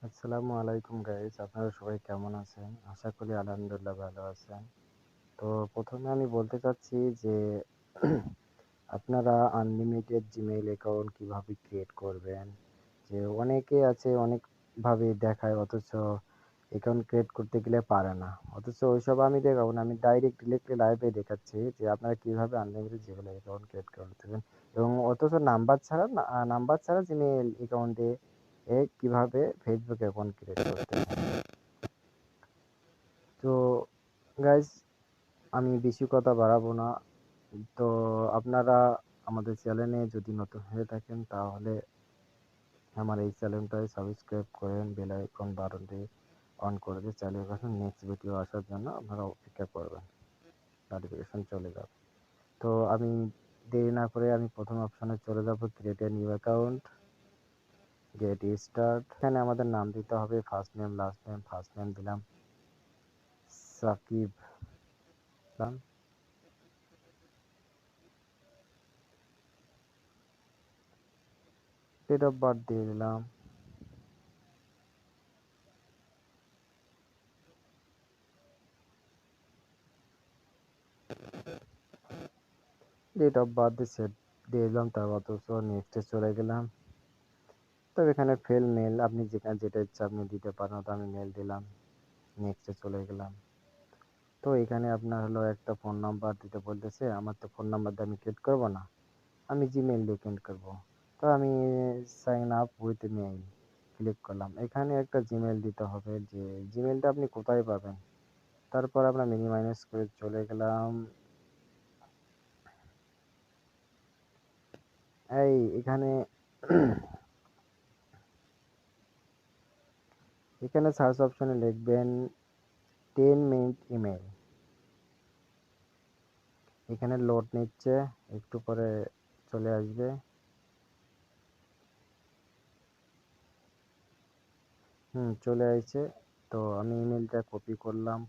আসসালামু আলাইকুম গাইস, আপনারা সবাই কেমন আছেন? আশা করি আলহামদুলিল্লাহ ভালো আছেন। তো প্রথমে আমি বলতে চাচ্ছি যে আপনারা আনলিমিটেড জিমেইল অ্যাকাউন্ট কিভাবে ক্রিয়েট করবেন। যে অনেকে আছে অনেকভাবে দেখায়, অথচ অ্যাকাউন্ট ক্রিয়েট করতে গেলে পারে না। অথচ ওইসব আমি দেখাবো না, আমি ডাইরেক্ট ডিরেক্টলি লাইভে দেখাচ্ছি যে আপনারা কিভাবে আনলিমিটেড জিমেইল অ্যাকাউন্ট ক্রিয়েট করতেছেন এবং অথচ নাম্বার ছাড়া জিমেইল অ্যাকাউন্টে কিভাবে ফেসবুক অ্যাকাউন্ট ক্রিয়েট করতেছেন। তো গাইস, আমি বেশি কথা বাড়াবো না। তো আপনারা আমাদের চ্যানেলে যদি নতুন হয়ে থাকেন তাহলে আমার এই চ্যানেলটাই সাবস্ক্রাইব করেন, বেল আইকন বাটনটি অন করে দিয়ে চালিয়ে রাখুন। নেক্সট ভিডিও আসার জন্য আপনারা অপেক্ষা করবেন, নোটিফিকেশন চলে যাবে। তো আমি দেরি না করে আমি প্রথম অপশনে চলে যাব, create a new account, get start. এখানে আমাদের নাম দিতে হবে, first name last name. First name দিলাম Shakib Khan, date of birth দিয়ে দিলাম, ডেট অফ বার্থ দিয়ে সেট দিয়ে দিলাম। তারপর তো নেক্সটে চলে গেলাম। তবে এখানে ফেল মেল, আপনি যেখানে যেটা ইচ্ছা আপনি দিতে পারেন। তো আমি মেল দিলাম, নেক্সটে চলে গেলাম। তো এখানে আপনার হলো একটা ফোন নাম্বার দিতে বলতেছে, আমার তো ফোন নাম্বার দিয়ে আমি ক্রিয়েট করবো না, আমি জিমেইল দিয়ে ক্রিয়েট করবো। তো আমি sign up with mail click করলাম। এখানে একটা জিমেইল দিতে হবে, যে জিমেইলটা আপনি কোথায় পাবেন। তারপর আমরা মিনিমাইজ করে চলে গেলাম। এখানে এখানে সার্চ অপশনে লিখবেন 10 মিনিট ইমেল। এখানে লোড নিচ্ছে, একটু পরে চলে আসবে। চলে আসছে। তো আমি ইমেলটা কপি করলাম,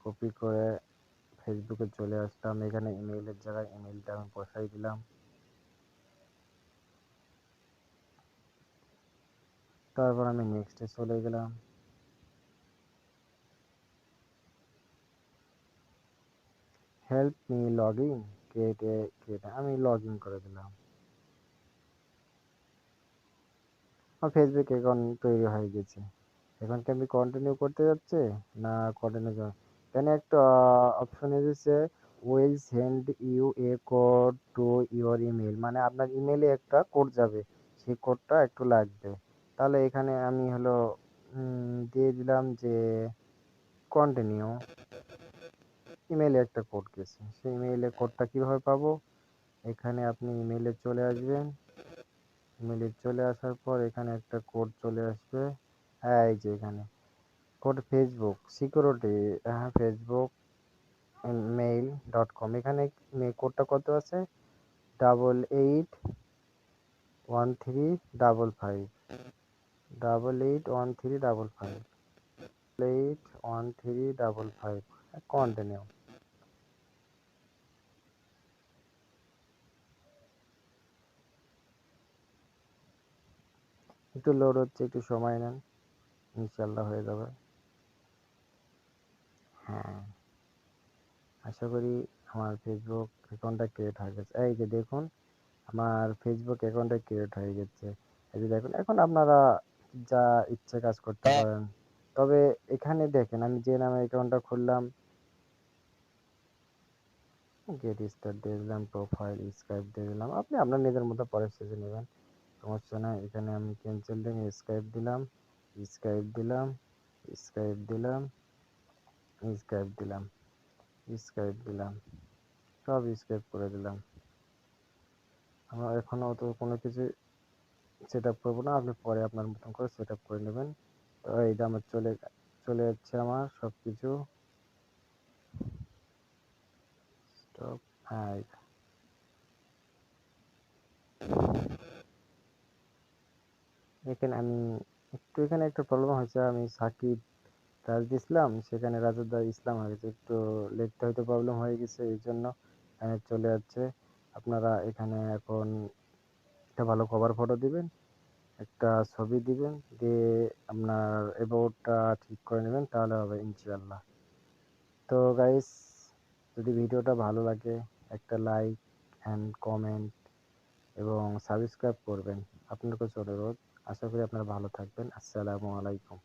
কপি করে ফেসবুকে চলে আসলাম। এখানে ইমেইলের জায়গায় ইমেলটা আমি বসাই দিলাম। তারপর আমি নেক্সটে চলে গেলাম। Help me log in, create আমি লগ ইন করে দিলাম। আমার ফেসবুক অ্যাকাউন্ট তৈরি হয়ে গেছে। এখন কি আমি কন্টিনিউ করতে যাচ্ছে না কন্টিনিউ? এখানে একটা অপশন এসেছে, will send you a code to your email, মানে আপনার ইমেলে একটা কোড যাবে, সেই কোডটা একটু লাগবে। তাহলে এখানে আমি হলো দিয়ে দিলাম যে কন্টিনিউ। ইমেইলে একটা কোড গেছে, সেই ইমেইলে কোডটা কিভাবে পাবো? এখানে আপনি ইমেইলে চলে আসবেন। ইমেইলে চলে আসার পর এখানে একটা কোড চলে আসবে। হ্যাঁ, এই যে এখানে কোড ফেসবুক সিকিউরিটি, হ্যাঁ ফেসবুক মেইল.com। এখানে কোডটা কত আছে? 881355, 881355, 881355। কন্টিনিউ। একটু লোড হচ্ছে, একটু সময় নেন, ইনশাল্লাহ হয়ে যাবে। হ্যাঁ, আশা করি আমার ফেসবুক অ্যাকাউন্টটা ক্রিয়েট হয়ে গেছে। এই যে দেখুন, আমার ফেসবুক অ্যাকাউন্টটা ক্রিয়েট হয়ে গেছে। এই যে দেখুন, এখন আপনারা যা ইচ্ছে কাজ করতে পারেন। তবে এখানে দেখেন, আমি যে নামে অ্যাকাউন্টটা খুললাম, গেট স্টার্ট দিয়ে দিলাম, প্রোফাইল স্ক্রাইব দিয়ে দিলাম। আপনি আপনার নিজের মতো পরে সেজে নেবেন, সমস্যা নাই। এখানে আমি ক্যান্সেল দিন, স্ক্রাইব দিলাম, স্ক্রাইব দিলাম, স্ক্রাইব দিলাম, স্ক্রাইব দিলাম, স্ক্রাইব দিলাম, সব স্ক্রাইব করে দিলাম। আমার এখনো তো কোনো কিছু সেট আপ করবো না, আপনি পরে আপনার মতন করে সেট আপ করে নেবেন। তো এইটা আমার চলে চলে যাচ্ছে আমার সব কিছু। স্টপ। হ্যাঁ, এখানে আমি একটু, এখানে একটা প্রবলেম হয়েছে, আমি সাকিব রাজ দিছিলাম, সেখানে রাজুদা ইসলাম হয়ে গেছে, একটু লিখতে হয়তো প্রবলেম হয়ে গেছে, এই জন্য চলে যাচ্ছে। আপনারা এখানে এখন একটা ভালো কভার ফটো দিবেন, একটা ছবি দিবেন, দিয়ে আপনার অ্যাবাউটটা ঠিক করে নেবেন, তাহলে হবে ইনশাআল্লাহ। তো গাইস, যদি ভিডিওটা ভালো লাগে একটা লাইক অ্যান্ড কমেন্ট এবং সাবস্ক্রাইব করবেন, আপনার কাছে অনুরোধ। আশা করি আপনারা ভালো থাকবেন। আসসালামু আলাইকুম।